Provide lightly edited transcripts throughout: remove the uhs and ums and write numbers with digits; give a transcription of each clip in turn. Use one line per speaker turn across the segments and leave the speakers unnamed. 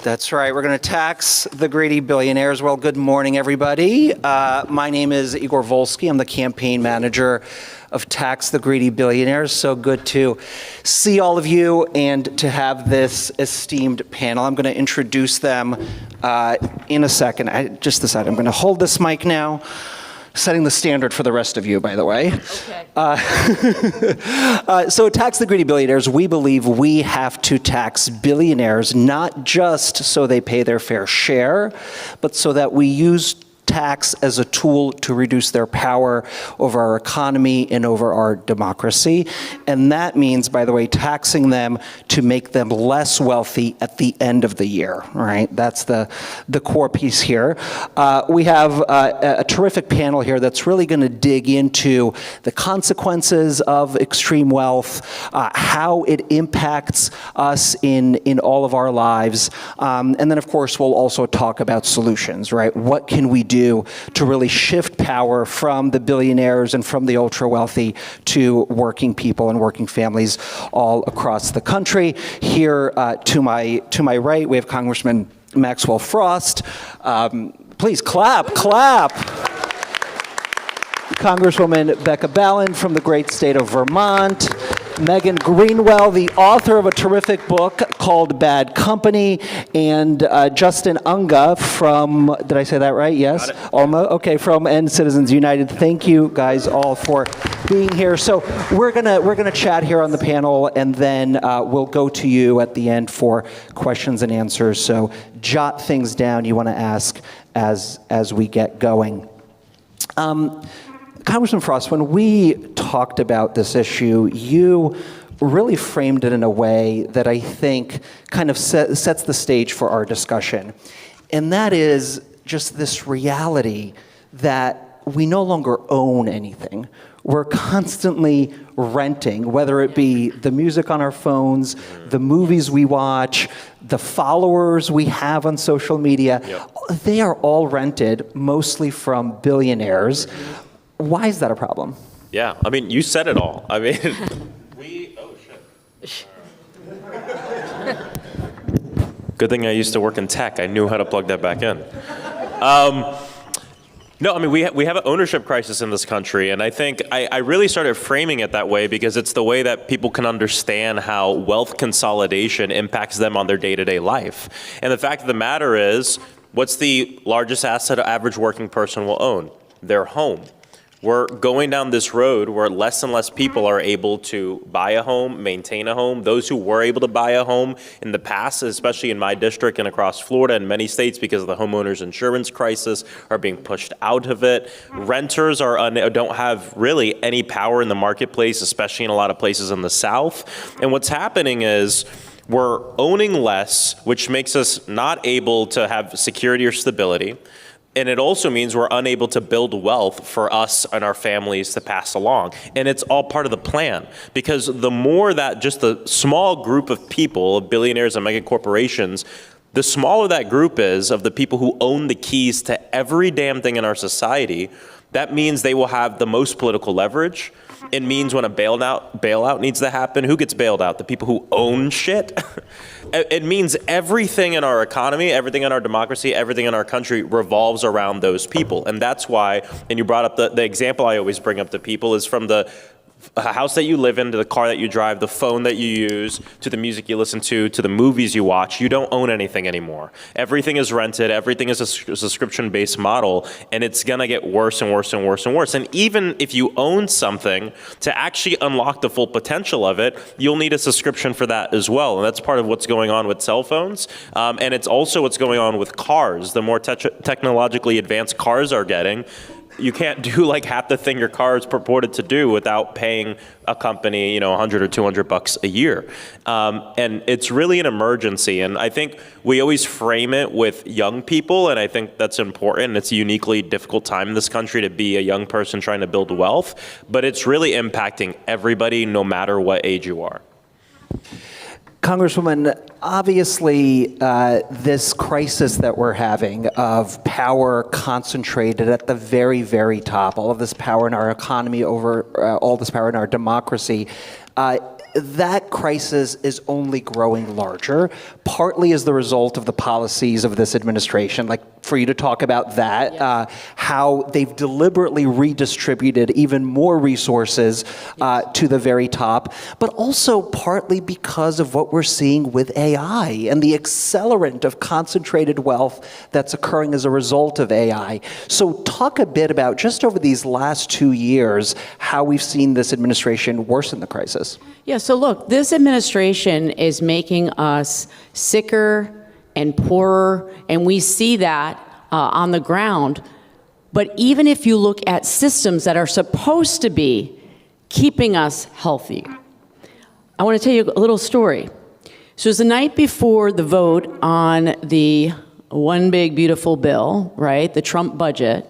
That's right. We're going to tax the greedy billionaires. Well, good morning, everybody. My name is Igor Volsky. I'm the campaign manager of Tax the Greedy Billionaires. So good to see all of you and to have this esteemed panel. I'm going to introduce them in a second. Just a second. I'm going to hold this mic now. Setting the standard for the rest of you, by the way.
Okay.
So tax the greedy billionaires, we believe we have to tax billionaires, not just so they pay their fair share, but so that we use tax as a tool to reduce their power over our economy and over our democracy. And that means, by the way, taxing them to make them less wealthy at the end of the year, right? That's the core piece here. We have a terrific panel here that's really going to dig into the consequences of extreme wealth, how it impacts us in all of our lives. And then, of course, we'll also talk about solutions, right? What can we do to really shift power from the billionaires and from the ultra wealthy to working people and working families all across the country. Here to my right, we have Congressman Maxwell Frost. Please clap. Congresswoman Becca Balint from the great state of Vermont. Greenwell, the author of a terrific book called Bad Company, and Justin Unga from, did I say that right? Yes? Almost. Okay, from End Citizens United. Thank you guys all for being here. So we're gonna chat here on the panel, and then we'll go to you at the end for questions and answers. So jot things down you want to ask as we get going. Congressman Frost, when we talked about this issue, you really framed it in a way that I think kind of sets the stage for our discussion. And that is just this reality that we no longer own anything. We're constantly renting, whether it be the music on our phones, the movies we watch, the followers we have on social media. Yep. They are all rented, mostly from billionaires. Why is that a problem?
Yeah, I mean, you said it all. I mean, good thing I used to work in tech. I knew how to plug that back in. No, I mean, we have an ownership crisis in this country, and I think I really started framing it that way because it's the way that people can understand how wealth consolidation impacts them on their day-to-day life. And the fact of the matter is, what's the largest asset an average working person will own? Their home. We're going down this road where less and less people are able to buy a home, maintain a home. Those who were able to buy a home in the past, especially in my district and across Florida and many states because of the homeowners insurance crisis, are being pushed out of it. Renters don't have really any power in the marketplace, especially in a lot of places in the South. And what's happening is we're owning less, which makes us not able to have security or stability. And it also means we're unable to build wealth for us and our families to pass along. And it's all part of the plan. Because the more that just the small group of people, billionaires and mega corporations, the smaller that group is of the people who own the keys to every damn thing in our society, that means they will have the most political leverage. It means when a bailout needs to happen, who gets bailed out? The people who own shit? It means everything in our economy, everything in our democracy, everything in our country revolves around those people. And that's why, and you brought up the example I always bring up to people is from the house that you live in, to the car that you drive, the phone that you use, to the music you listen to the movies you watch. You don't own anything anymore. Everything is rented. Everything is a subscription-based model, and it's going to get worse and worse and worse and worse. And even if you own something, to actually unlock the full potential of it, you'll need a subscription for that as well. And that's part of what's going on with cell phones. And it's also what's going on with cars. The more technologically advanced cars are getting, you can't do like half the thing your car is purported to do without paying a company, $100 or $200 a year. And it's really an emergency. And I think we always frame it with young people, and I think that's important. It's a uniquely difficult time in this country to be a young person trying to build wealth, but it's really impacting everybody no matter what age you are.
Congresswoman, obviously this crisis that we're having of power concentrated at the very, very top, all of this power in our economy over all this power in our democracy, that crisis is only growing larger, partly as the result of the policies of this administration. Like, for you to talk about that, how they've deliberately redistributed even more resources to the very top, but also partly because of what we're seeing with AI and the accelerant of concentrated wealth that's occurring as a result of AI. So talk a bit about, just over these last 2 years, how we've seen this administration worsen the crisis.
Yeah, so look, this administration is making us sicker and poorer, and we see that on the ground. But even if you look at systems that are supposed to be keeping us healthy, I want to tell you a little story. So it was the night before the vote on the one big beautiful bill, right, the Trump budget,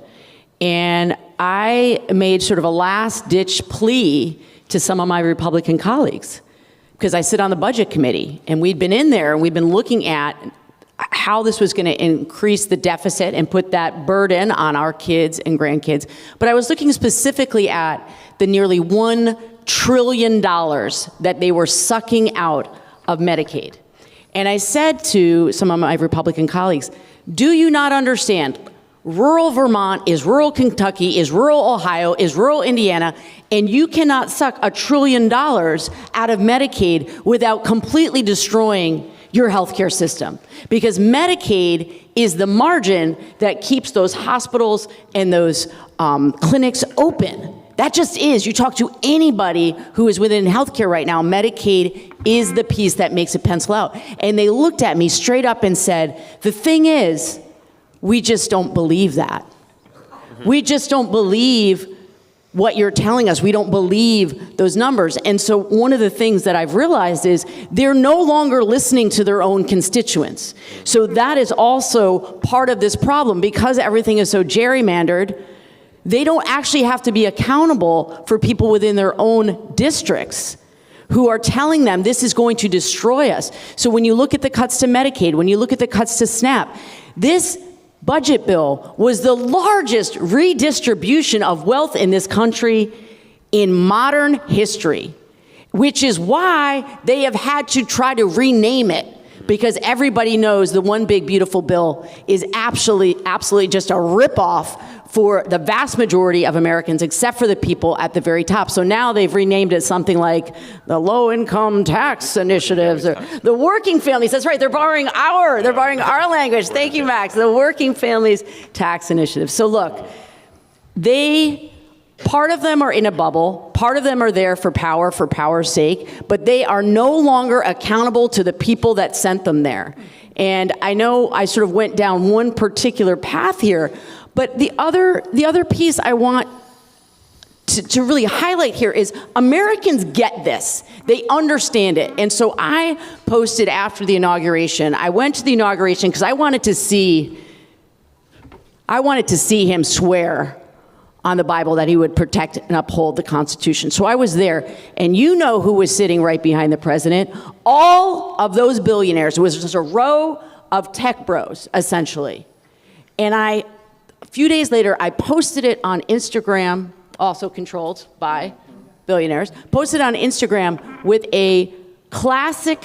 and I made sort of a last-ditch plea to some of my Republican colleagues, because I sit on the budget committee, and we'd been in there and we'd been looking at how this was going to increase the deficit and put that burden on our kids and grandkids. But I was looking specifically at the nearly $1 trillion that they were sucking out of Medicaid. And I said to some of my Republican colleagues, do you not understand? Rural Vermont is rural Kentucky, is rural Ohio, is rural Indiana, and you cannot suck $1 trillion out of Medicaid without completely destroying your healthcare system. Because Medicaid is the margin that keeps those hospitals and those clinics open. That just is. You talk to anybody who is within healthcare right now, Medicaid is the piece that makes it pencil out. And they looked at me straight up and said, the thing is, we just don't believe that. We just don't believe what you're telling us. We don't believe those numbers. And so one of the things that I've realized is they're no longer listening to their own constituents. So that is also part of this problem. Because everything is so gerrymandered, they don't actually have to be accountable for people within their own districts who are telling them this is going to destroy us. So when you look at the cuts to Medicaid, when you look at the cuts to SNAP, this budget bill was the largest redistribution of wealth in this country in modern history, which is why they have had to try to rename it, because everybody knows the one big beautiful bill is absolutely just a ripoff for the vast majority of Americans, except for the people at the very top. So now they've renamed it something like the low-income tax initiatives, or the working families. That's right, they're borrowing our language. Thank you, Max. The working families tax initiative. So look, part of them are in a bubble, part of them are there for power's sake, but they are no longer accountable to the people that sent them there. And I know I sort of went down one particular path here, but the other piece I want to really highlight here is Americans get this. They understand it. And so I posted after the inauguration. I went to the inauguration because I wanted to see him swear on the Bible that he would protect and uphold the Constitution. So I was there, and you know who was sitting right behind the president. All of those billionaires. It was just a row of tech bros, essentially. And a few days later, I posted it on Instagram, also controlled by billionaires, posted on Instagram with a classic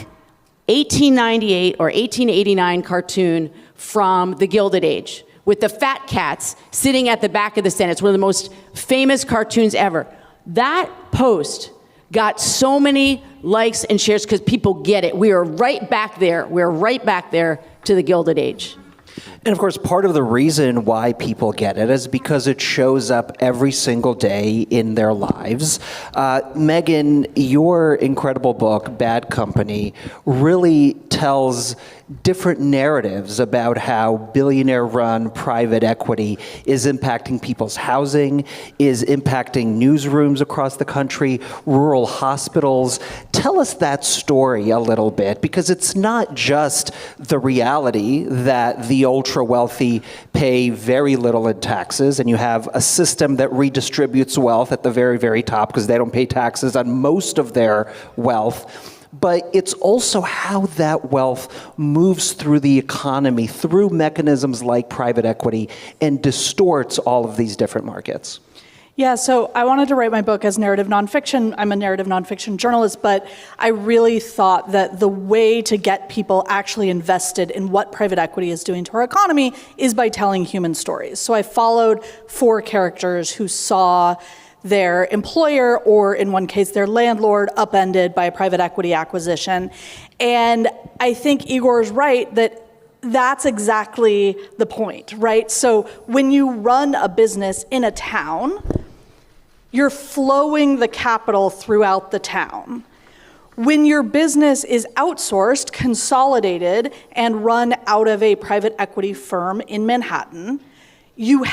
1898 or 1889 cartoon from the Gilded Age, with the fat cats sitting at the back of the Senate. It's one of the most famous cartoons ever. That post got so many likes and shares because people get it. We are right back there. We're right back there to the Gilded Age.
And of course, part of the reason why people get it is because it shows up every single day in their lives. Megan, your incredible book, Bad Company, really tells different narratives about how billionaire-run private equity is impacting people's housing, is impacting newsrooms across the country, rural hospitals. Tell us that story a little bit, because it's not just the reality that the ultra-wealthy pay very little in taxes, and you have a system that redistributes wealth at the very, very top because they don't pay taxes on most of their wealth. But it's also how that wealth moves through the economy, through mechanisms like private equity, and distorts all of these different markets.
Yeah, so I wanted to write my book as narrative nonfiction. I'm a narrative nonfiction journalist, but I really thought that the way to get people actually invested in what private equity is doing to our economy is by telling human stories. So I followed 4 characters who saw their employer, or in one case, their landlord, upended by a private equity acquisition. And I think Igor is right that that's exactly the point, right? So when you run a business in a town, you're flowing the capital throughout the town. When your business is outsourced, consolidated, and run out of a private equity firm in Manhattan, you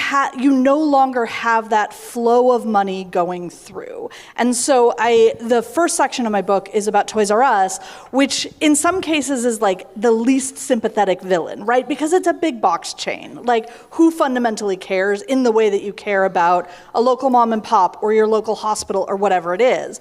no longer have that flow of money going through. And so the first section of my book is about Toys R Us, which in some cases is like the least sympathetic villain, right? Because it's a big box chain. Like, who fundamentally cares in the way that you care about a local mom and pop or your local hospital or whatever it is?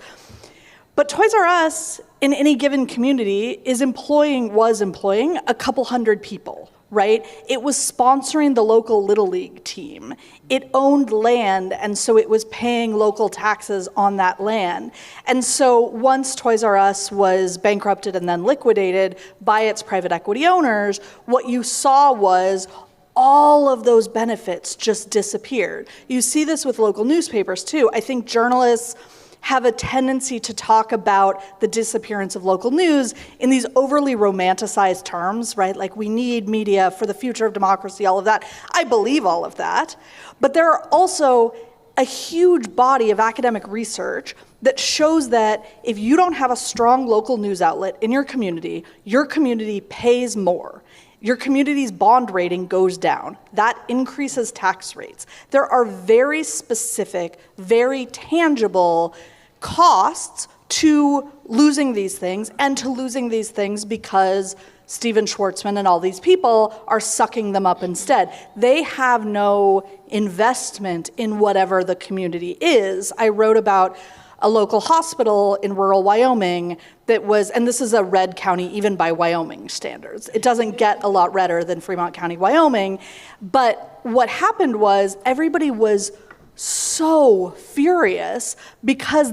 But Toys R Us in any given community was employing a couple hundred people, right? It was sponsoring the local Little League team. It owned land, and so it was paying local taxes on that land. And so once Toys R Us was bankrupted and then liquidated by its private equity owners, what you saw was all of those benefits just disappeared. You see this with local newspapers too. I think journalists have a tendency to talk about the disappearance of local news in these overly romanticized terms, right? Like, we need media for the future of democracy, all of that. I believe all of that. But there are also a huge body of academic research that shows that if you don't have a strong local news outlet in your community pays more. Your community's bond rating goes down. That increases tax rates. There are very specific, very tangible costs to losing these things, and to losing these things because Steven Schwartzman and all these people are sucking them up instead. They have no investment in whatever the community is. I wrote about a local hospital in rural Wyoming that was, and this is a red county even by Wyoming standards. It doesn't get a lot redder than Fremont County, Wyoming. But what happened was everybody was so furious because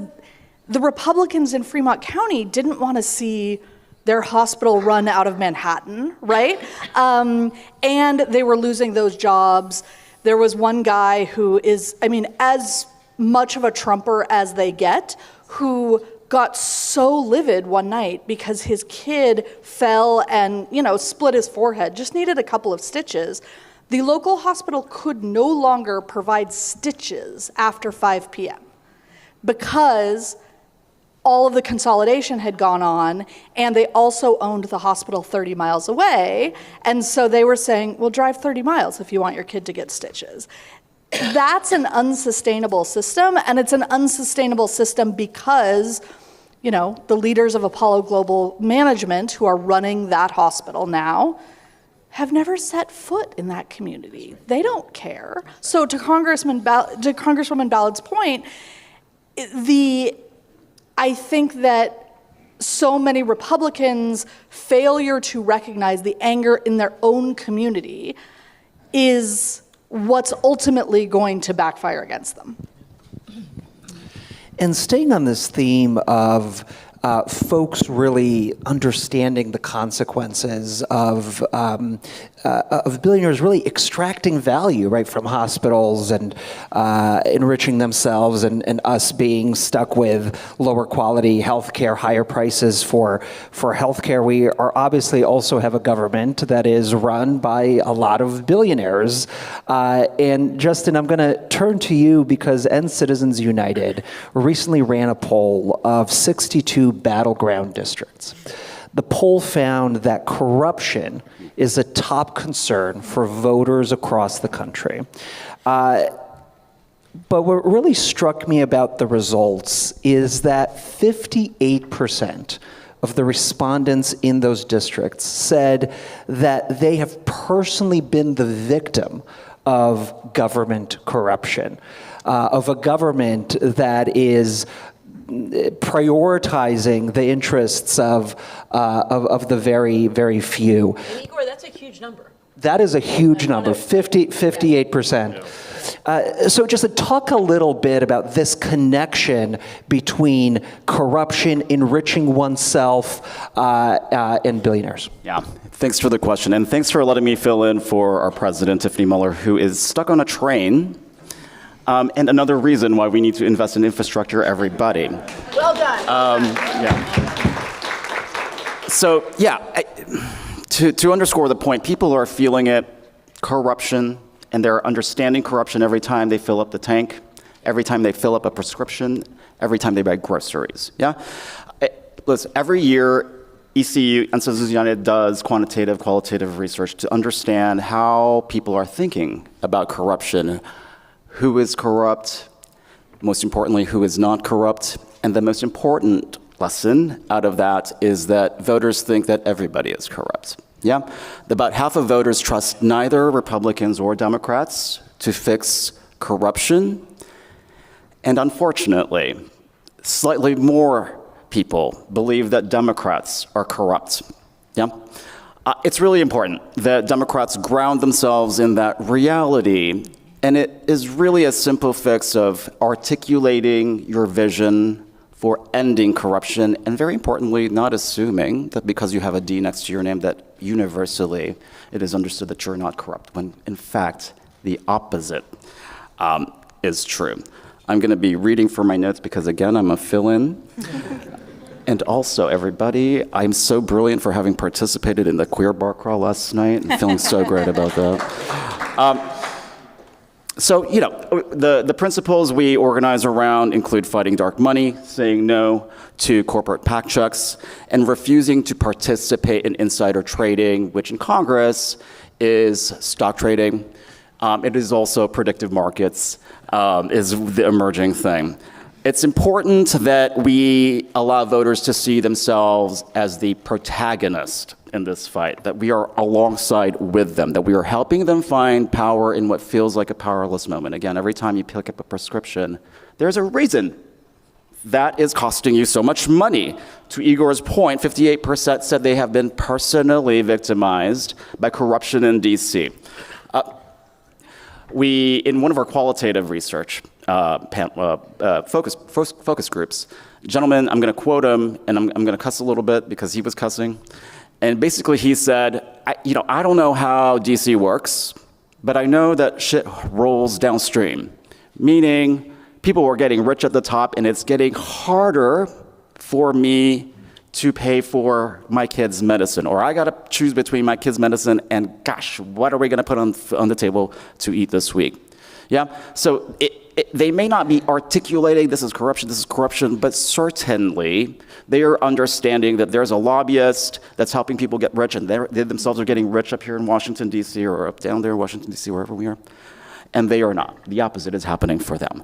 the Republicans in Fremont County didn't want to see their hospital run out of Manhattan, right? And they were losing those jobs. There was one guy who is, as much of a Trumper as they get, who got so livid one night because his kid fell and, split his forehead, just needed a couple of stitches. The local hospital could no longer provide stitches after 5 p.m. because all of the consolidation had gone on, and they also owned the hospital 30 miles away. And so they were saying, well, drive 30 miles if you want your kid to get stitches. That's an unsustainable system, and it's an unsustainable system because, the leaders of Apollo Global Management, who are running that hospital now, have never set foot in that community. They don't care. So to Congresswoman Balint's point, I think that so many Republicans' failure to recognize the anger in their own community is what's ultimately going to backfire against them.
And staying on this theme of folks really understanding the consequences of billionaires really extracting value, right, from hospitals and enriching themselves, and us being stuck with lower quality healthcare, higher prices for healthcare. We are obviously also have a government that is run by a lot of billionaires. And Justin, I'm going to turn to you because End Citizens United recently ran a poll of 62 battleground districts. The poll found that corruption is a top concern for voters across the country. But what really struck me about the results is that 58% of the respondents in those districts said that they have personally been the victim of government corruption, of a government that is prioritizing the interests of the very, very few.
And Igor, that's a huge number.
That is a huge number, 58%. So just to talk a little bit about this connection between corruption, enriching oneself, and billionaires.
Yeah, thanks for the question, and thanks for letting me fill in for our president, Tiffany Muller, who is stuck on a train, and another reason why we need to invest in infrastructure, everybody.
Well done.
So, to underscore the point, people are feeling it, corruption, and they're understanding corruption every time they fill up the tank, every time they fill up a prescription, every time they buy groceries, Listen, every year, ECU and Citizens United does quantitative, qualitative research to understand how people are thinking about corruption, who is corrupt, most importantly, who is not corrupt, and the most important lesson out of that is that voters think that everybody is corrupt. About half of voters trust neither Republicans or Democrats to fix corruption, and unfortunately, slightly more people believe that Democrats are corrupt. It's really important that Democrats ground themselves in that reality, and it is really a simple fix of articulating your vision for ending corruption, and very importantly, not assuming that because you have a D next to your name that universally it is understood that you're not corrupt, when in fact the opposite is true. I'm going to be reading from my notes because, again, I'm a fill-in. And also, everybody, I'm so brilliant for having participated in the queer bar crawl last night and feeling so great about that. So, the principles we organize around include fighting dark money, saying no to corporate PAC checks, and refusing to participate in insider trading, which in Congress is stock trading. It is also predictive markets, is the emerging thing. It's important that we allow voters to see themselves as the protagonist in this fight, that we are alongside with them, that we are helping them find power in what feels like a powerless moment. Again, every time you pick up a prescription, there's a reason that is costing you so much money. To Igor's point, 58% said they have been personally victimized by corruption in DC. We, in one of our qualitative research focus groups, gentlemen, I'm going to quote him, and I'm going to cuss a little bit because he was cussing. And basically he said, I don't know how DC works, but I know that shit rolls downstream, meaning people were getting rich at the top, and it's getting harder for me to pay for my kid's medicine, or I got to choose between my kid's medicine and, gosh, what are we going to put on the table to eat this week? So they may not be articulating this is corruption, but certainly they are understanding that there's a lobbyist that's helping people get rich, and they themselves are getting rich up here in Washington, D.C., or up down there in Washington, D.C., wherever we are. And they are not. The opposite is happening for them.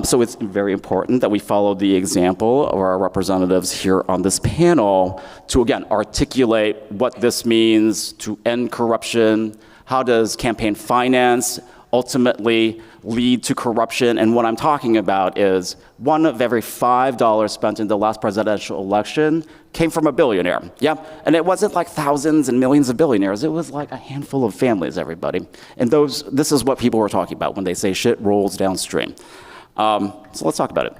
So it's very important that we follow the example of our representatives here on this panel to, again, articulate what this means to end corruption. How does campaign finance ultimately lead to corruption? And what I'm talking about is one of every $5 spent in the last presidential election came from a billionaire. And it wasn't like thousands and millions of billionaires. It was like a handful of families, everybody. And this is what people were talking about when they say shit rolls downstream. So let's talk about it.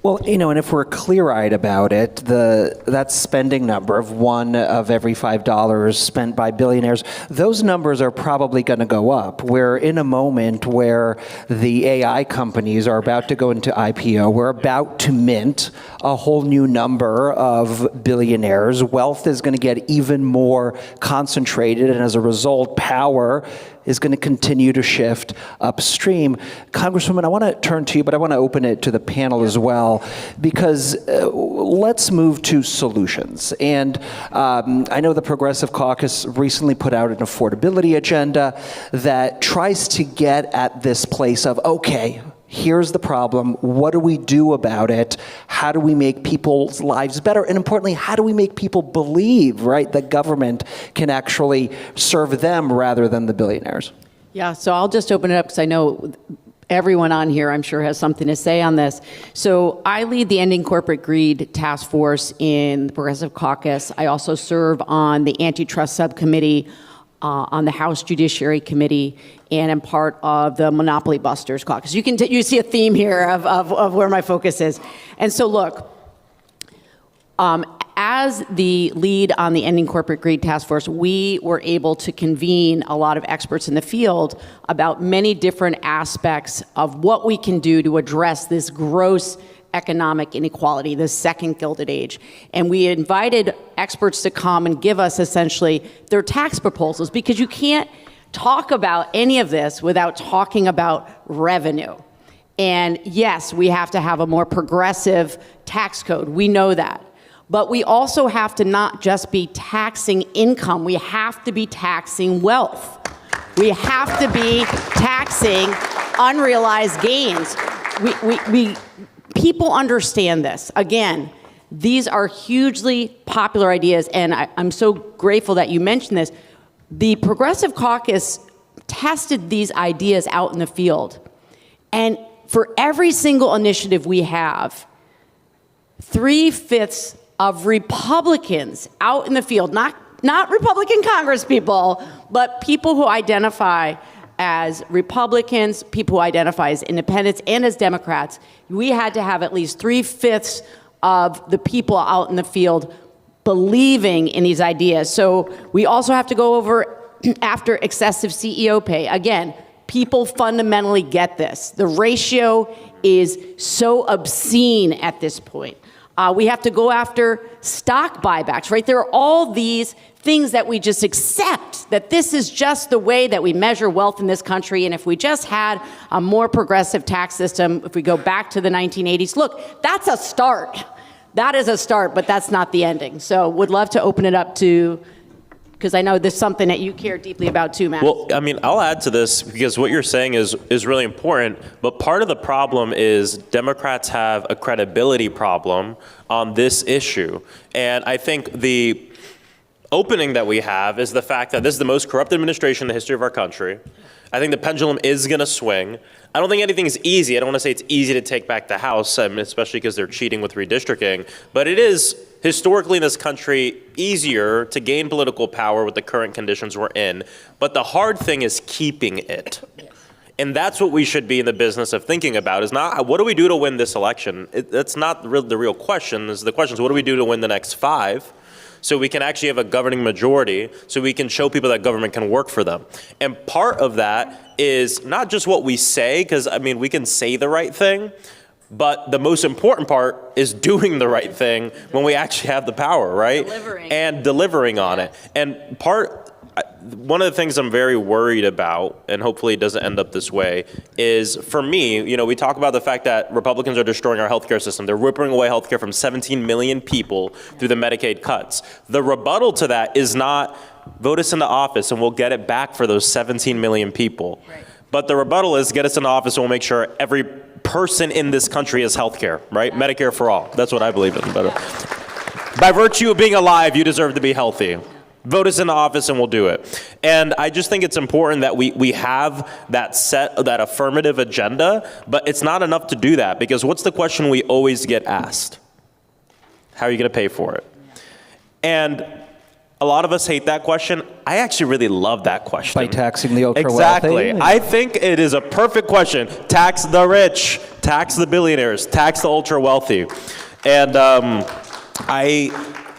Well, and if we're clear-eyed about it, that spending number of one of every $5 spent by billionaires, those numbers are probably going to go up. We're in a moment where the AI companies are about to go into IPO. We're about to mint a whole new number of billionaires. Wealth is going to get even more concentrated, and as a result, power is going to continue to shift upstream. Congresswoman, I want to turn to you, but I want to open it to the panel as well, because let's move to solutions. And I know the Progressive Caucus recently put out an affordability agenda that tries to get at this place of, okay, here's the problem. What do we do about it? How do we make people's lives better? And importantly, how do we make people believe, right, that government can actually serve them rather than the billionaires?
Yeah, so I'll just open it up because I know everyone on here, I'm sure, has something to say on this. So I lead the Ending Corporate Greed Task Force in the Progressive Caucus. I also serve on the Antitrust Subcommittee on the House Judiciary Committee, and am part of the Monopoly Busters Caucus. You see a theme here of where my focus is. And so look, as the lead on the Ending Corporate Greed Task Force, we were able to convene a lot of experts in the field about many different aspects of what we can do to address this gross economic inequality, the second Gilded Age. And we invited experts to come and give us essentially their tax proposals, because you can't talk about any of this without talking about revenue. And yes, we have to have a more progressive tax code. We know that. But we also have to not just be taxing income, we have to be taxing wealth. We have to be taxing unrealized gains. People understand this. Again, these are hugely popular ideas, and I'm so grateful that you mentioned this. The Progressive Caucus tested these ideas out in the field, and for every single initiative we have, 3/5 of Republicans out in the field, not Republican Congresspeople, but people who identify as Republicans, people who identify as independents, and as Democrats, we had to have at least 3/5 of the people out in the field believing in these ideas. So we also have to go over after excessive CEO pay. Again, people fundamentally get this. The ratio is so obscene at this point. We have to go after stock buybacks, right? There are all these things that we just accept, that this is just the way that we measure wealth in this country, and if we just had a more progressive tax system, if we go back to the 1980s, look, that's a start. That is a start, but that's not the ending. So would love to open it up to, because I know this is something that you care deeply about too, Matt.
Well, I mean, I'll add to this because what you're saying is really important, but part of the problem is Democrats have a credibility problem on this issue. And I think the opening that we have is the fact that this is the most corrupt administration in the history of our country. I think the pendulum is going to swing. I don't think anything's easy. I don't want to say it's easy to take back the House, especially because they're cheating with redistricting, but it is historically in this country easier to gain political power with the current conditions we're in. But the hard thing is keeping it. And that's what we should be in the business of thinking about, is not what do we do to win this election? That's not the real question. The question is what do we do to win the next 5? So we can actually have a governing majority, so we can show people that government can work for them. And part of that is not just what we say, because I mean, we can say the right thing, but the most important part is doing the right thing when we actually have the power, right? Delivering on it. And one of the things I'm very worried about, and hopefully it doesn't end up this way, is for me, we talk about the fact that Republicans are destroying our healthcare system. They're ripping away healthcare from 17 million people through the Medicaid cuts. The rebuttal to that is not vote us into office and we'll get it back for those 17 million people. Right. But the rebuttal is get us into office and we'll make sure every person in this country has healthcare, right? Yeah. Medicare for all. That's what I believe in. But by virtue of being alive, you deserve to be healthy. Vote us into office and we'll do it. And I just think it's important that we have that affirmative agenda, but it's not enough to do that, because what's the question we always get asked? How are you going to pay for it? And a lot of us hate that question. I actually really love that question.
By taxing the ultra-wealthy?
Exactly. I think it is a perfect question. Tax the rich, tax the billionaires, tax the ultra-wealthy. And I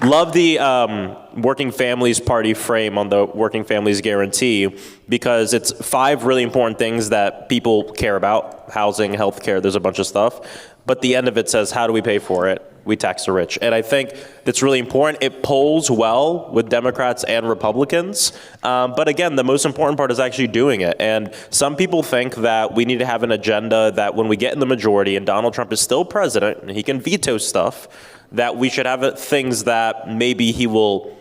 love the Working Families Party frame on the Working Families Guarantee, because it's 5 really important things that people care about: housing, healthcare, there's a bunch of stuff. But the end of it says, how do we pay for it? We tax the rich. And I think that's really important. It polls well with Democrats and Republicans. But again, the most important part is actually doing it. And some people think that we need to have an agenda that when we get in the majority and Donald Trump is still president and he can veto stuff, that we should have things that maybe he will,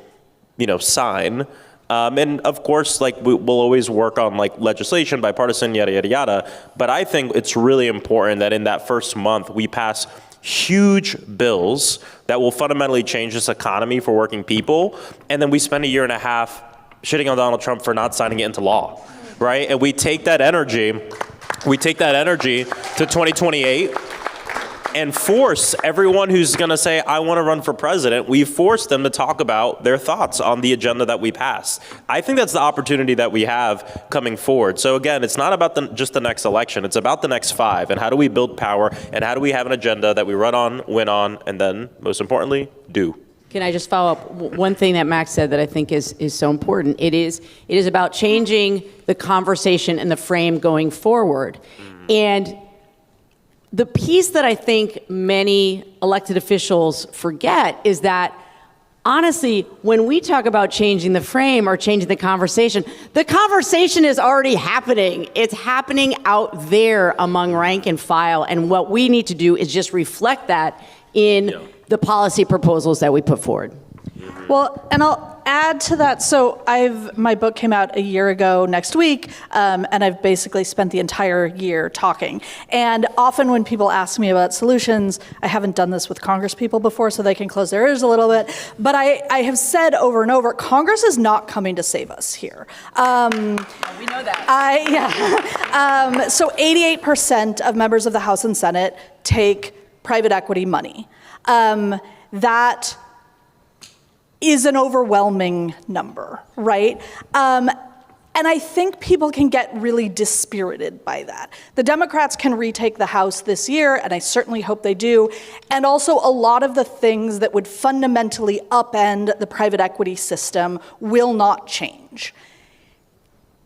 sign. And of course, we'll always work on legislation, bipartisan, yada, yada, yada. But I think it's really important that in that first month, we pass huge bills that will fundamentally change this economy for working people. And then we spend a year and a half shitting on Donald Trump for not signing it into law, right? And we take that energy to 2028. and force everyone who's going to say, I want to run for president, we force them to talk about their thoughts on the agenda that we pass. I think that's the opportunity that we have coming forward. So again, it's not about just the next election, it's about the next 5, and how do we build power, and how do we have an agenda that we run on, win on, and then, most importantly, do.
Can I just follow up? One thing that Max said that I think is so important. It is about changing the conversation and the frame going forward. And the piece that I think many elected officials forget is that, honestly, when we talk about changing the frame or changing the conversation is already happening. It's happening out there among rank and file. And what we need to do is just reflect that in the policy proposals that we put forward.
Well, and I'll add to that. So my book came out a year ago next week, and I've basically spent the entire year talking. And often when people ask me about solutions, I haven't done this with Congress people before, so they can close their ears a little bit. But I have said over and over, Congress is not coming to save us here.
We know that.
So 88% of members of the House and Senate take private equity money. That is an overwhelming number, right? And I think people can get really dispirited by that. The Democrats can retake the House this year, and I certainly hope they do. And also a lot of the things that would fundamentally upend the private equity system will not change.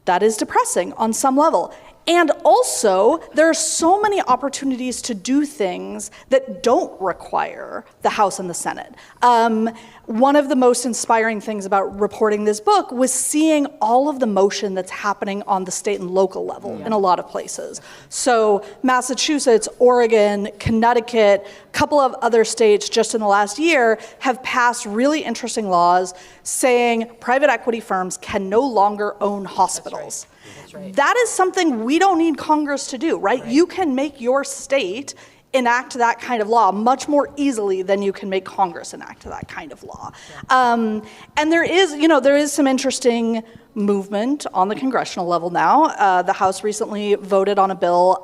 That is depressing on some level. And also, there are so many opportunities to do things that don't require the House and the Senate. One of the most inspiring things about reporting this book was seeing all of the motion that's happening on the state and local level in a lot of places. So Massachusetts, Oregon, Connecticut, a couple of other states just in the last year have passed really interesting laws saying private equity firms can no longer own hospitals.
That's right.
That is something we don't need Congress to do, right? You can make your state enact that kind of law much more easily than you can make Congress enact that kind of law. And there is some interesting movement on the congressional level now. The House recently voted on a bill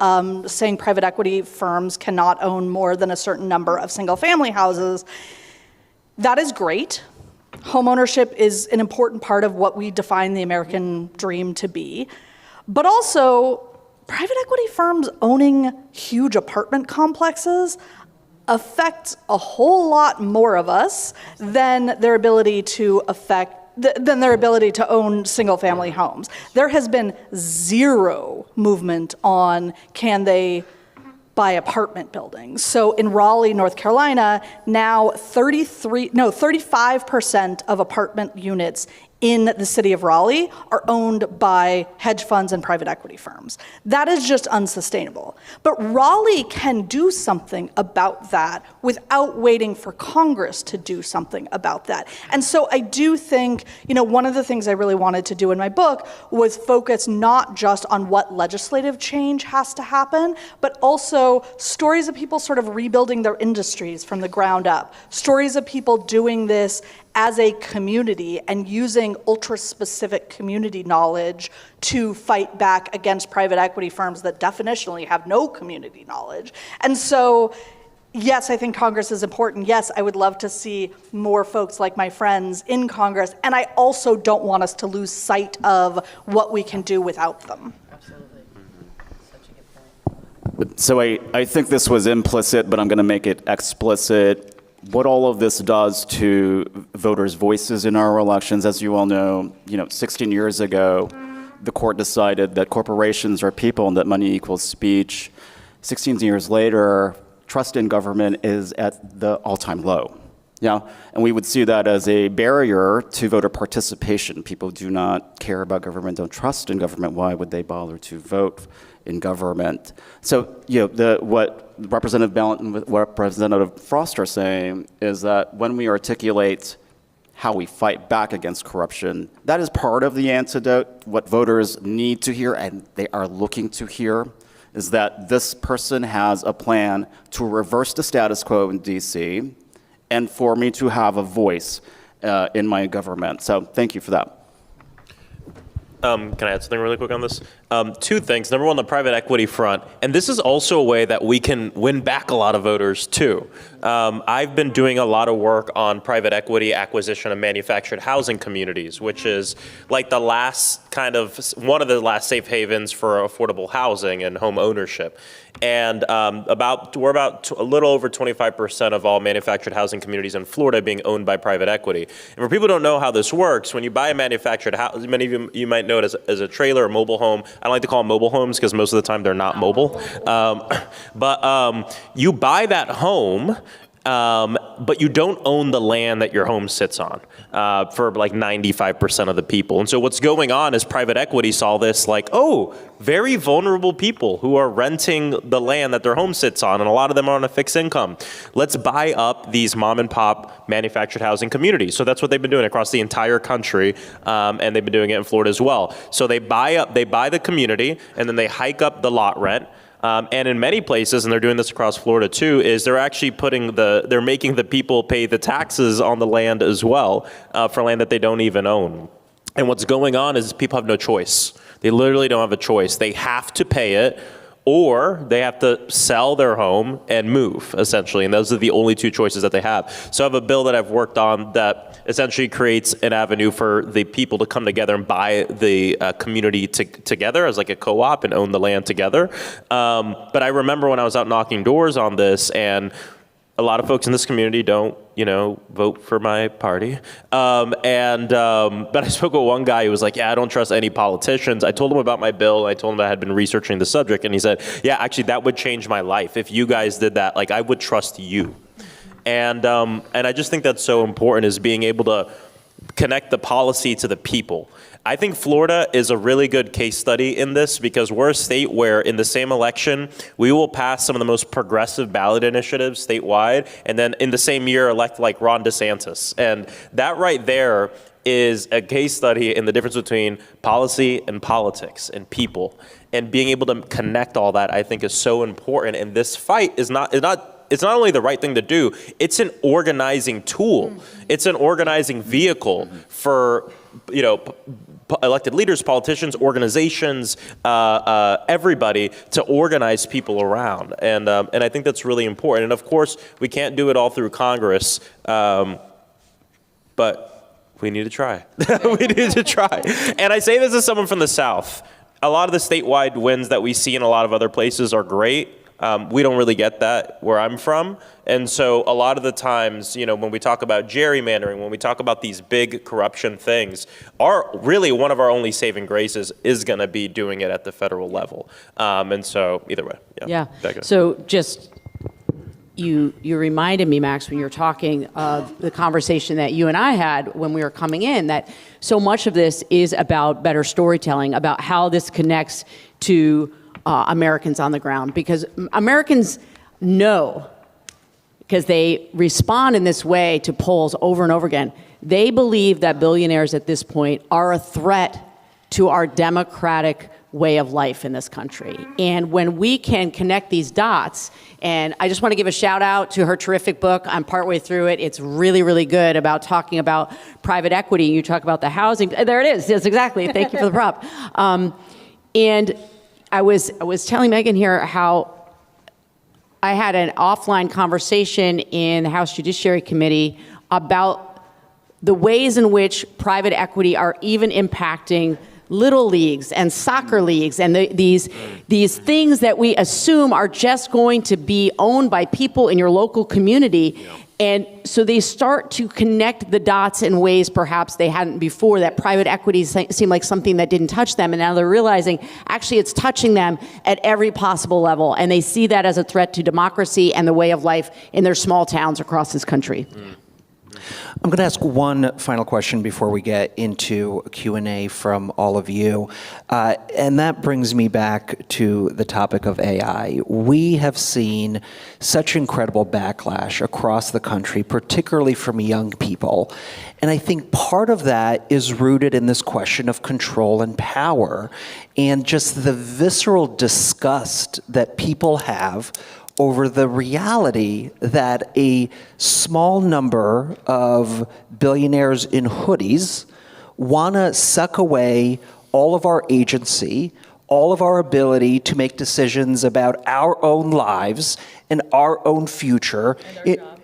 saying private equity firms cannot own more than a certain number of single-family houses. That is great. Homeownership is an important part of what we define the American dream to be. But also, private equity firms owning huge apartment complexes affect a whole lot more of us than their ability to own single-family homes. There has been zero movement on can they buy apartment buildings. So in Raleigh, North Carolina, now 35% of apartment units in the city of Raleigh are owned by hedge funds and private equity firms. That is just unsustainable. But Raleigh can do something about that without waiting for Congress to do something about that. And so I do think, one of the things I really wanted to do in my book was focus not just on what legislative change has to happen, but also stories of people sort of rebuilding their industries from the ground up, stories of people doing this as a community and using ultra-specific community knowledge to fight back against private equity firms that definitionally have no community knowledge. And so, yes, I think Congress is important. Yes, I would love to see more folks like my friends in Congress. And I also don't want us to lose sight of what we can do without them.
Absolutely. Such a good point.
So I think this was implicit, but I'm going to make it explicit. What all of this does to voters' voices in our elections, as you all know, 16 years ago, the court decided that corporations are people and that money equals speech. 16 years later, trust in government is at the all-time low. Yeah, and we would see that as a barrier to voter participation. People do not care about government, don't trust in government. Why would they bother to vote in government? So, what Representative Balint and what Representative Frost are saying is that when we articulate how we fight back against corruption, that is part of the antidote. What voters need to hear, and they are looking to hear, is that this person has a plan to reverse the status quo in DC, and for me to have a voice in my government. So thank you for that.
Can I add something really quick on this? two things. Number one, the private equity front. And this is also a way that we can win back a lot of voters, too. I've been doing a lot of work on private equity acquisition of manufactured housing communities, which is like the last one of the last safe havens for affordable housing and home ownership. And we're about a little over 25% of all manufactured housing communities in Florida being owned by private equity. And for people who don't know how this works, when you buy a manufactured house, many of you might know it as a trailer or mobile home. I don't like to call them mobile homes because most of the time they're not mobile. But you buy that home, but you don't own the land that your home sits on for like 95% of the people. And so what's going on is private equity saw this like, oh, very vulnerable people who are renting the land that their home sits on, and a lot of them are on a fixed income. Let's buy up these mom and pop manufactured housing communities. So that's what they've been doing across the entire country, and they've been doing it in Florida as well. So they buy the community, and then they hike up the lot rent. And in many places, and they're doing this across Florida too, is they're actually they're making the people pay the taxes on the land as well for land that they don't even own. And what's going on is people have no choice. They literally don't have a choice. They have to pay it, or they have to sell their home and move, essentially. And those are the only two choices that they have. So I have a bill that I've worked on that essentially creates an avenue for the people to come together and buy the community together as like a co-op and own the land together. But I remember when I was out knocking doors on this, and a lot of folks in this community don't, vote for my party. But I spoke with one guy who was like, yeah, I don't trust any politicians. I told him about my bill. I told him I had been researching the subject, and he said, yeah, actually, that would change my life. If you guys did that, like, I would trust you. And I just think that's so important, is being able to connect the policy to the people. I think Florida is a really good case study in this, because we're a state where in the same election, we will pass some of the most progressive ballot initiatives statewide, and then in the same year elect like Ron DeSantis. And that right there is a case study in the difference between policy and politics and people. And being able to connect all that, I think, is so important. And this fight it's not only the right thing to do, it's an organizing tool. It's an organizing vehicle for, elected leaders, politicians, organizations, everybody to organize people around. And I think that's really important. And of course, we can't do it all through Congress, but we need to try. We need to try. And I say this as someone from the South. A lot of the statewide wins that we see in a lot of other places are great. We don't really get that where I'm from. And so a lot of the times, when we talk about gerrymandering, when we talk about these big corruption things, one of our only saving graces is going to be doing it at the federal level. And so either way.
Yeah.
Becca.
So just, you reminded me, Max, when you were talking of the conversation that you and I had when we were coming in, that so much of this is about better storytelling, about how this connects to Americans on the ground, because Americans know, because they respond in this way to polls over and over again, they believe that billionaires at this point are a threat to our democratic way of life in this country. And when we can connect these dots, and I just want to give a shout out to her terrific book. I'm partway through it. It's really, really good, about talking about private equity. You talk about the housing. There it is. Yes, exactly. Thank you for the prop. And I was telling Megan here how I had an offline conversation in the House Judiciary Committee about the ways in which private equity are even impacting little leagues and soccer leagues and these things that we assume are just going to be owned by people in your local community. Yeah. And so they start to connect the dots in ways perhaps they hadn't before, that private equity seemed like something that didn't touch them. And now they're realizing actually it's touching them at every possible level. And they see that as a threat to democracy and the way of life in their small towns across this country.
I'm going to ask one final question before we get into a Q&A from all of you. And that brings me back to the topic of AI. We have seen such incredible backlash across the country, particularly from young people. And I think part of that is rooted in this question of control and power, and just the visceral disgust that people have over the reality that a small number of billionaires in hoodies want to suck away all of our agency, all of our ability to make decisions about our own lives and our own future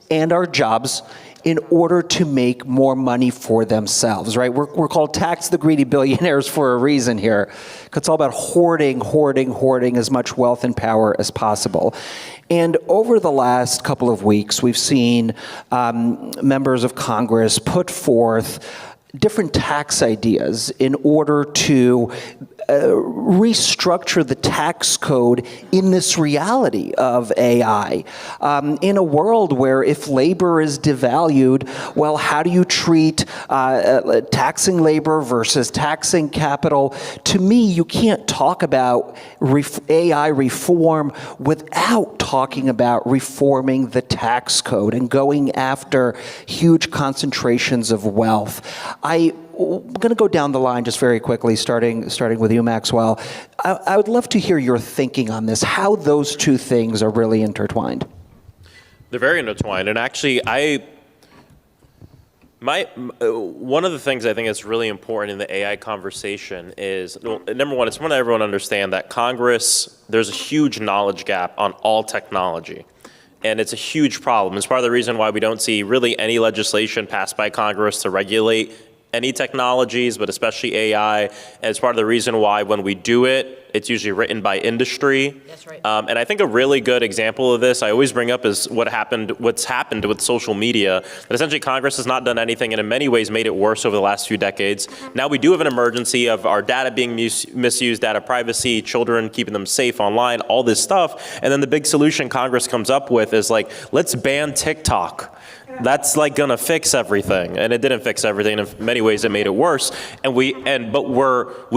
and our jobs in order to make more money for themselves, right? We're called tax the greedy billionaires for a reason here. It's all about hoarding as much wealth and power as possible. And over the last couple of weeks, we've seen members of Congress put forth different tax ideas in order to restructure the tax code in this reality of AI. In a world where if labor is devalued, well, how do you treat taxing labor versus taxing capital? To me, you can't talk about AI reform without talking about reforming the tax code and going after huge concentrations of wealth. I'm going to go down the line just very quickly, starting with you, Maxwell. I would love to hear your thinking on this, how those two things are really intertwined.
They're very intertwined. And actually, one of the things I think is really important in the AI conversation is, well, number one, it's want everyone to understand that Congress, there's a huge knowledge gap on all technology. And it's a huge problem. It's part of the reason why we don't see really any legislation passed by Congress to regulate any technologies, but especially AI. And it's part of the reason why when we do it, it's usually written by industry.
That's right.
And I think a really good example of this, I always bring up, is what's happened with social media. That essentially Congress has not done anything and in many ways made it worse over the last few decades. Now we do have an emergency of our data being misused, data privacy, children keeping them safe online, all this stuff. And then the big solution Congress comes up with is like, let's ban TikTok. That's like gonna fix everything, and it didn't fix everything. In many ways, it made it worse. But we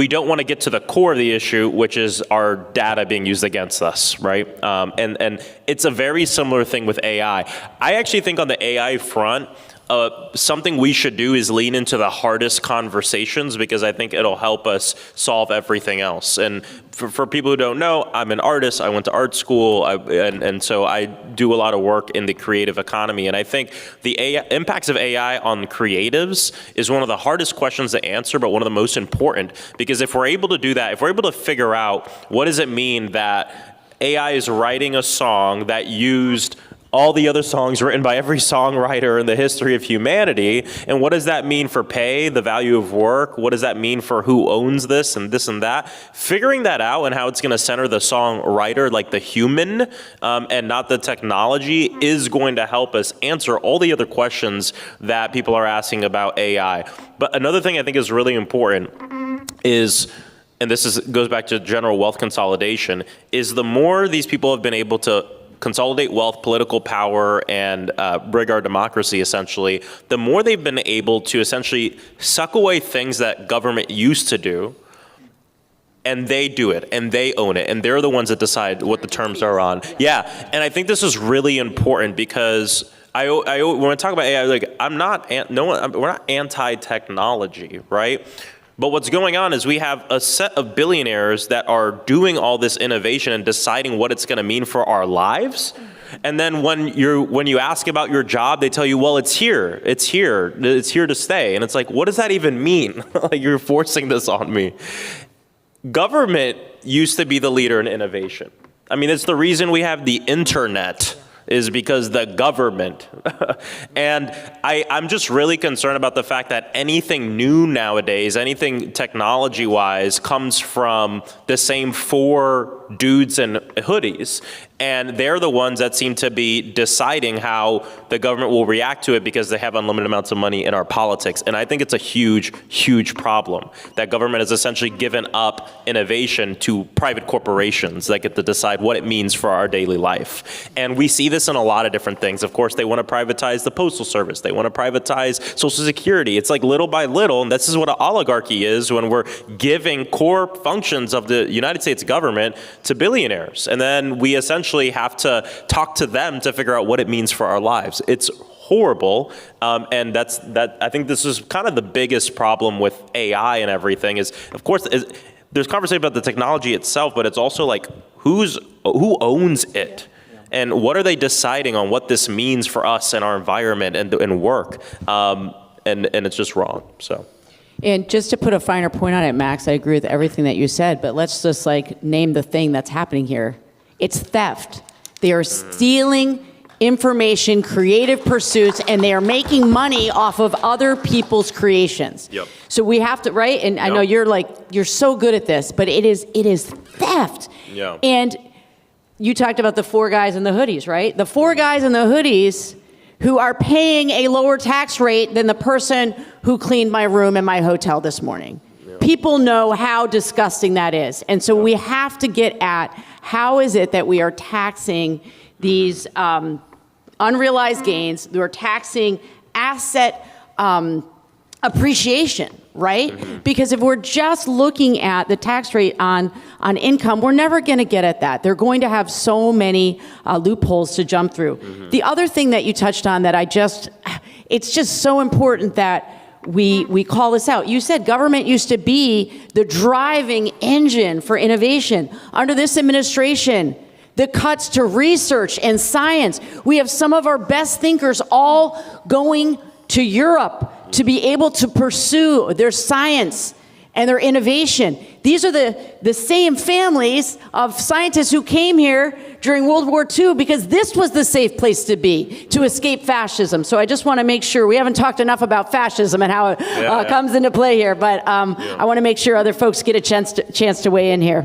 don't want to get to the core of the issue, which is our data being used against us, right? And it's a very similar thing with AI. I actually think on the AI front, something we should do is lean into the hardest conversations, because I think it'll help us solve everything else. And for people who don't know, I'm an artist. I went to art school, and so I do a lot of work in the creative economy. And I think the impacts of AI on creatives is one of the hardest questions to answer, but one of the most important. Because if we're able to do that, if we're able to figure out what does it mean that AI is writing a song that used all the other songs written by every songwriter in the history of humanity, and what does that mean for pay, the value of work? What does that mean for who owns this and that? Figuring that out and how it's going to center the songwriter, like the human, and not the technology, is going to help us answer all the other questions that people are asking about AI. But another thing I think is really important is, and this goes back to general wealth consolidation, is the more these people have been able to consolidate wealth, political power, and rig our democracy, essentially, the more they've been able to essentially suck away things that government used to do, and they do it, and they own it, and they're the ones that decide what the terms are on. Yeah, and I think this is really important, because when I talk about AI, like, we're not anti-technology, right? But what's going on is we have a set of billionaires that are doing all this innovation and deciding what it's going to mean for our lives. And then when you ask about your job, they tell you, well, it's here to stay. And it's like, what does that even mean? Like, you're forcing this on me. Government used to be the leader in innovation. I mean, it's the reason we have the internet, is because the government. And I'm just really concerned about the fact that anything new nowadays, anything technology-wise, comes from the same four dudes in hoodies. And they're the ones that seem to be deciding how the government will react to it, because they have unlimited amounts of money in our politics. And I think it's a huge, huge problem that government has essentially given up innovation to private corporations that get to decide what it means for our daily life. And we see this in a lot of different things. Of course, they want to privatize the postal service. They want to privatize Social Security. It's like little by little, and this is what an oligarchy is, when we're giving core functions of the United States government to billionaires. And then we essentially have to talk to them to figure out what it means for our lives. It's horrible, and I think this is kind of the biggest problem with AI and everything. Is, of course, there's conversation about the technology itself, but it's also like, who owns it, and what are they deciding on what this means for us and our environment and work, and it's just wrong. So.
And just to put a finer point on it, Max, I agree with everything that you said, but let's just like name the thing that's happening here. It's theft. They are stealing information, creative pursuits, and they are making money off of other people's creations.
Yep.
So we have to, right? And I know you're so good at this, but it is theft.
Yeah.
And you talked about the 4 guys in the hoodies, right? The 4 guys in the hoodies who are paying a lower tax rate than the person who cleaned my room in my hotel this morning. Yeah. People know how disgusting that is. And so we have to get at how is it that we are taxing these unrealized gains, we're taxing asset appreciation, right? Mm-hmm. Because if we're just looking at the tax rate on income, we're never going to get at that. They're going to have so many loopholes to jump through. Mm-hmm. The other thing that you touched on that it's just so important that we call this out. You said government used to be the driving engine for innovation. Under this administration, the cuts to research and science, we have some of our best thinkers all going to Europe to be able to pursue their science and their innovation. These are the same families of scientists who came here during World War II because this was the safe place to be, to escape fascism. So I just want to make sure, we haven't talked enough about fascism and how it comes into play here, but I want to make sure other folks get a chance to weigh in here.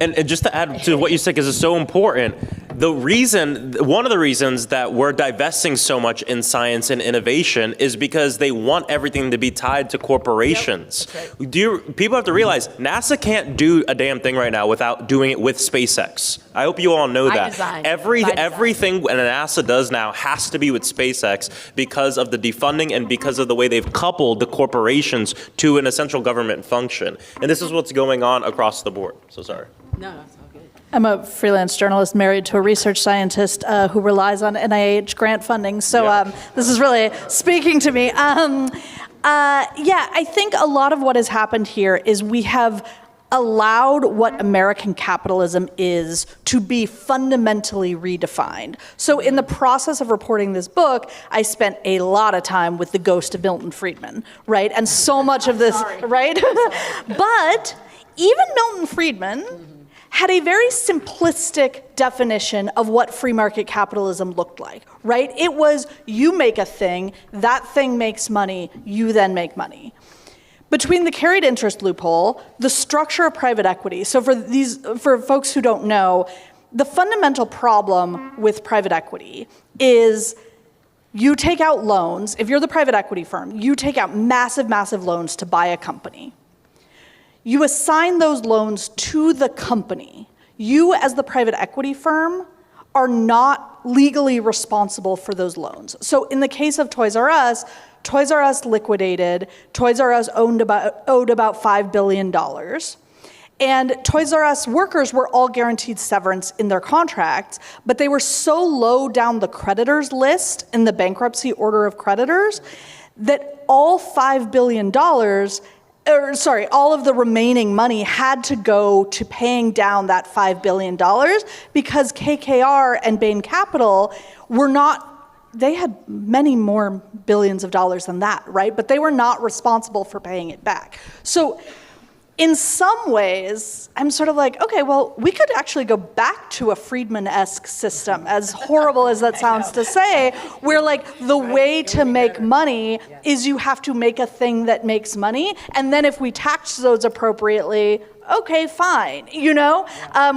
And just to add to what you said, because it's so important, one of the reasons that we're divesting so much in science and innovation is because they want everything to be tied to corporations. Yep, right. People have to realize NASA can't do a damn thing right now without doing it with SpaceX. I hope you all know that. Everything NASA does now has to be with SpaceX because of the defunding and because of the way they've coupled the corporations to an essential government function. And this is what's going on across the board. So sorry.
No, that's all good.
I'm a freelance journalist married to a research scientist who relies on NIH grant funding. So this is really speaking to me. I think a lot of what has happened here is we have allowed what American capitalism is to be fundamentally redefined. So in the process of reporting this book, I spent a lot of time with the ghost of Milton Friedman, right? And so much of this, right? But even Milton Friedman had a very simplistic definition of what free market capitalism looked like, right? It was, you make a thing, that thing makes money, you then make money. Between the carried interest loophole, the structure of private equity, so for folks who don't know, the fundamental problem with private equity is you take out loans, if you're the private equity firm, you take out massive, massive loans to buy a company. You assign those loans to the company. You, as the private equity firm, are not legally responsible for those loans. So in the case of Toys R Us liquidated. Toys R Us owed about $5 billion. And Toys R Us workers were all guaranteed severance in their contracts, but they were so low down the creditors list in the bankruptcy order of creditors that all $5 billion all of the remaining money had to go to paying down that $5 billion because KKR and Bain Capital they had many more billions of dollars than that, right? But they were not responsible for paying it back. So in some ways, I'm sort of like, okay, well, we could actually go back to a Friedman-esque system, as horrible as that sounds to say, where like the way to make money is you have to make a thing that makes money, and then if we tax those appropriately, okay, fine,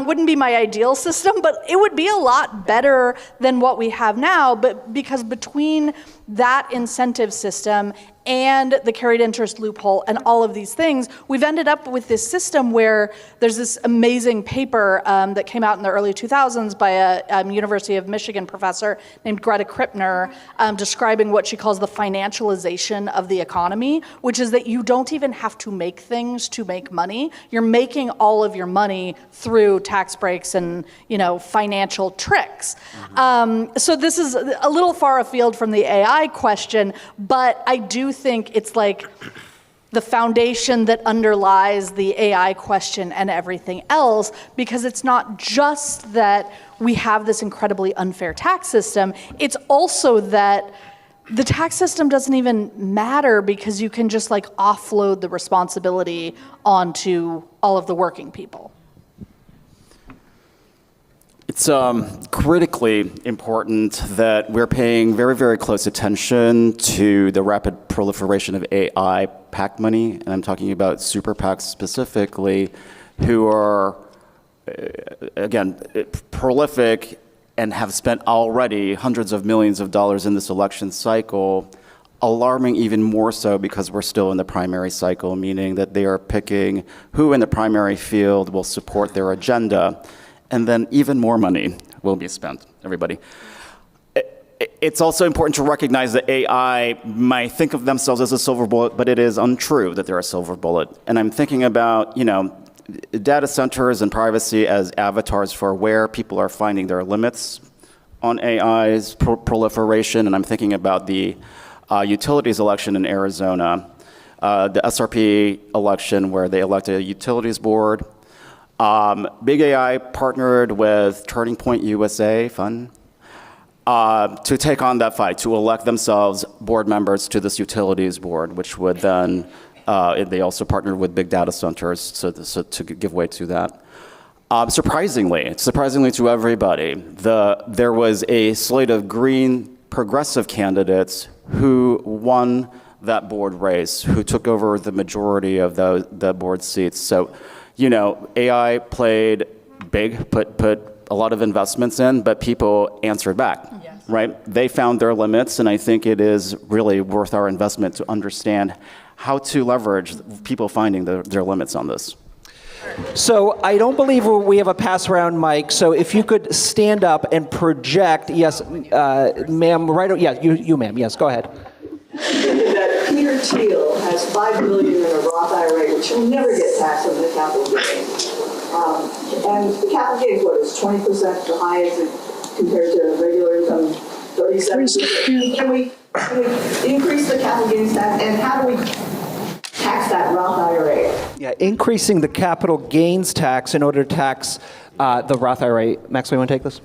wouldn't be my ideal system, but it would be a lot better than what we have now, but because between that incentive system and the carried interest loophole and all of these things, we've ended up with this system where there's this amazing paper that came out in the early 2000s by a University of Michigan professor named Greta Krippner describing what she calls the financialization of the economy, which is that you don't even have to make things to make money. You're making all of your money through tax breaks and financial tricks. So this is a little far afield from the AI question, but I do think it's like the foundation that underlies the AI question and everything else, because it's not just that we have this incredibly unfair tax system, it's also that the tax system doesn't even matter because you can just like offload the responsibility onto all of the working people.
It's critically important that we're paying very, very close attention to the rapid proliferation of AI PAC money, and I'm talking about super PACs specifically, who are, again, prolific and have spent already hundreds of millions of dollars in this election cycle, alarming even more so because we're still in the primary cycle, meaning that they are picking who in the primary field will support their agenda. And then even more money will be spent, everybody. It's also important to recognize that AI might think of themselves as a silver bullet, but it is untrue that they're a silver bullet. And I'm thinking about, data centers and privacy as avatars for where people are finding their limits on AI's proliferation. And I'm thinking about the utilities election in Arizona, the SRP election where they elected a utilities board. Big AI partnered with Turning Point USA, fun, to take on that fight, to elect themselves board members to this utilities board, which would then, they also partnered with big data centers so to give way to that. Surprisingly to everybody, there was a slate of green progressive candidates who won that board race, who took over the majority of the board seats. So, AI played big, put a lot of investments in, but people answered back, right? They found their limits, and I think it is really worth our investment to understand how to leverage people finding their limits on this.
So I don't believe we have a pass around mic, so if you could stand up and project, yes, ma'am, you ma'am, yes, go ahead.
That Peter Thiel has $5 billion in a Roth IRA, which will never get taxed on the capital gains. And the capital gains, what is 20% the highest compared to regular income, 37%? Can we increase the capital gains tax, and how do we tax that Roth IRA?
Yeah, increasing the capital gains tax in order to tax the Roth IRA. Maxwell, you want to take this?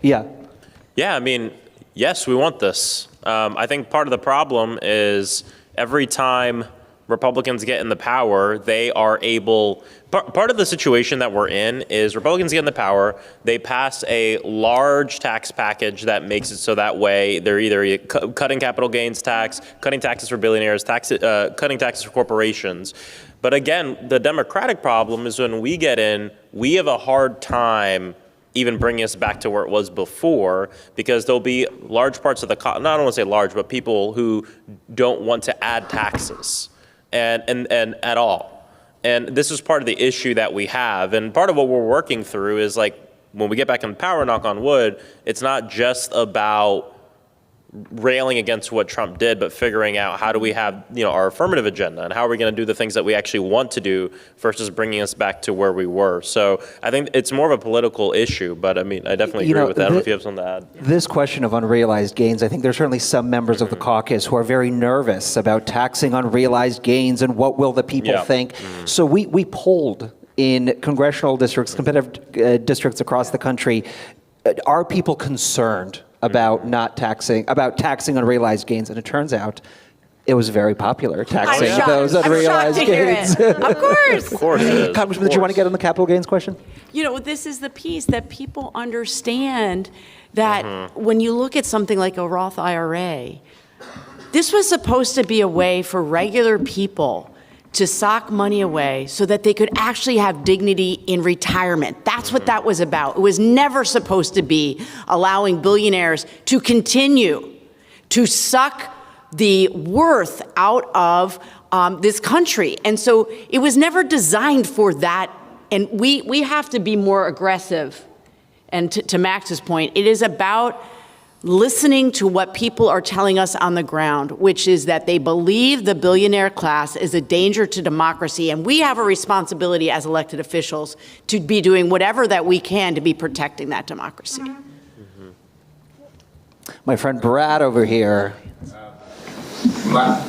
Yeah,
I mean, yes, we want this. I think part of the problem is every time Republicans get in the power, they are able, part of the situation that we're in is Republicans get in the power, they pass a large tax package that makes it so that way they're either cutting capital gains tax, cutting taxes for billionaires, cutting taxes for corporations. But again, the Democratic problem is when we get in, we have a hard time even bringing us back to where it was before, because there'll be large parts of the, not I don't want to say large, but people who don't want to add taxes and at all. And this is part of the issue that we have. And part of what we're working through is like, when we get back in power, knock on wood, it's not just about railing against what Trump did, but figuring out how do we have, our affirmative agenda, and how are we going to do the things that we actually want to do versus bringing us back to where we were. So I think it's more of a political issue, but I mean, I definitely agree with that. I don't know if you have something to add.
This question of unrealized gains, I think there's certainly some members of the caucus who are very nervous about taxing unrealized gains and what will the people think. So we polled in congressional districts, competitive districts across the country. Are people concerned about taxing unrealized gains? And it turns out it was very popular, taxing those unrealized gains.
Of course.
Of course it is.
Congressman, did you want to get on the capital gains question?
This is the piece that people understand, that when you look at something like a Roth IRA, this was supposed to be a way for regular people to sock money away so that they could actually have dignity in retirement. That's what that was about. It was never supposed to be allowing billionaires to continue to suck the worth out of this country. And so it was never designed for that. And we have to be more aggressive. And to Max's point, it is about listening to what people are telling us on the ground, which is that they believe the billionaire class is a danger to democracy, and we have a responsibility as elected officials to be doing whatever that we can to be protecting that democracy.
My friend Brad over here.
I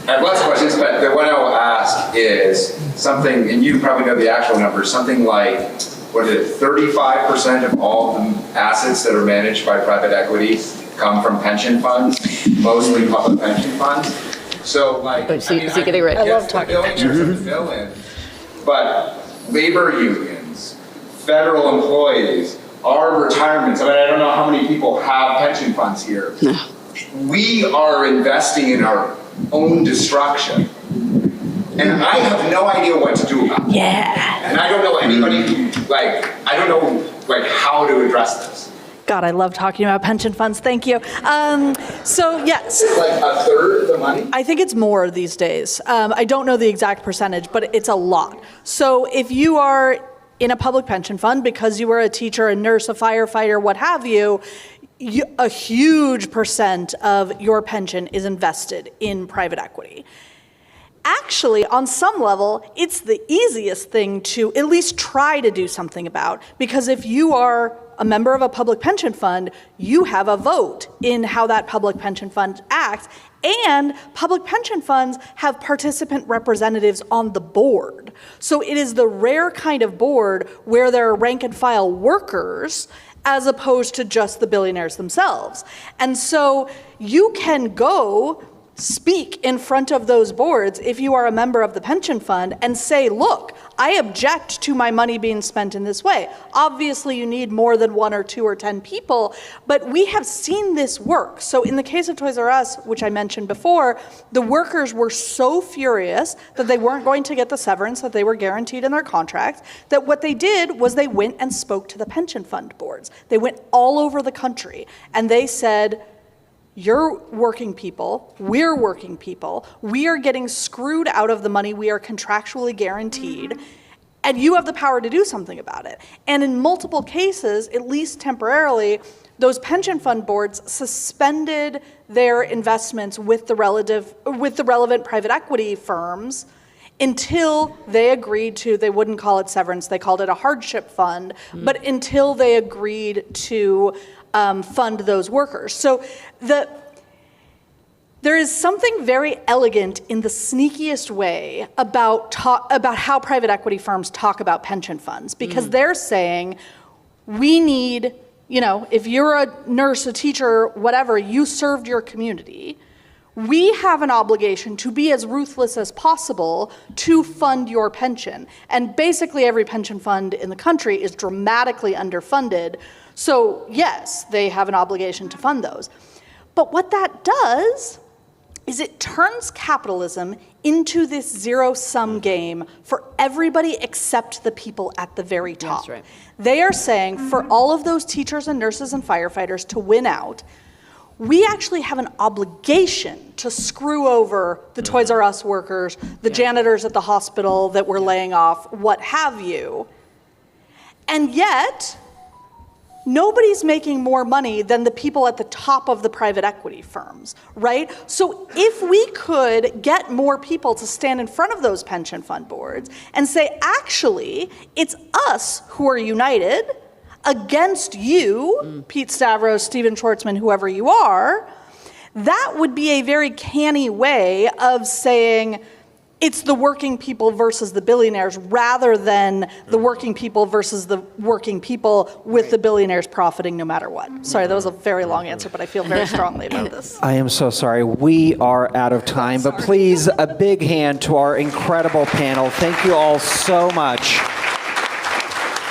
have lots of questions, but the one I will ask is something, and you probably know the actual number, something like, what is it, 35% of all the assets that are managed by private equity come from pension funds, mostly public pension funds. So like,
Oh, see, getting ready.
I love talking billionaires are the villain, but labor unions, federal employees, our retirements, I mean, I don't know how many people have pension funds here. We are investing in our own destruction. And I have no idea what to do about it.
Yeah.
And I don't know anybody, I don't know, how to address this.
God, I love talking about pension funds. Thank you. So yes.
Like a third of the money?
I think it's more these days. I don't know the exact percentage, but it's a lot. So if you are in a public pension fund because you were a teacher, a nurse, a firefighter, what have you, a huge percent of your pension is invested in private equity. Actually, on some level, it's the easiest thing to at least try to do something about, because if you are a member of a public pension fund, you have a vote in how that public pension fund acts, and public pension funds have participant representatives on the board. So it is the rare kind of board where there are rank and file workers as opposed to just the billionaires themselves. And so you can go speak in front of those boards if you are a member of the pension fund and say, look, I object to my money being spent in this way. Obviously, you need more than 1 or 2 or 10 people, but we have seen this work. So in the case of Toys R Us, which I mentioned before, the workers were so furious that they weren't going to get the severance that they were guaranteed in their contract, that what they did was they went and spoke to the pension fund boards. They went all over the country, and they said, you're working people, we're working people, we are getting screwed out of the money we are contractually guaranteed, and you have the power to do something about it. And in multiple cases, at least temporarily, those pension fund boards suspended their investments with the relevant private equity firms until they agreed to, they wouldn't call it severance, they called it a hardship fund, but until they agreed to fund those workers. So there is something very elegant in the sneakiest way about how private equity firms talk about pension funds, because they're saying, we need, if you're a nurse, a teacher, whatever, you served your community, we have an obligation to be as ruthless as possible to fund your pension. And basically every pension fund in the country is dramatically underfunded. So yes, they have an obligation to fund those. But what that does is it turns capitalism into this zero-sum game for everybody except the people at the very top.
That's right.
They are saying for all of those teachers and nurses and firefighters to win out, we actually have an obligation to screw over the Toys R Us workers, the janitors at the hospital that we're laying off, what have you. And yet, nobody's making more money than the people at the top of the private equity firms, right? So if we could get more people to stand in front of those pension fund boards and say, actually, it's us who are united against you, Pete Stavros, Stephen Schwartzman, whoever you are, that would be a very canny way of saying it's the working people versus the billionaires rather than the working people versus the working people with the billionaires profiting no matter what. Sorry, that was a very long answer, but I feel very strongly about this.
I am so sorry. We are out of time, but please, a big hand to our incredible panel. Thank you all so much.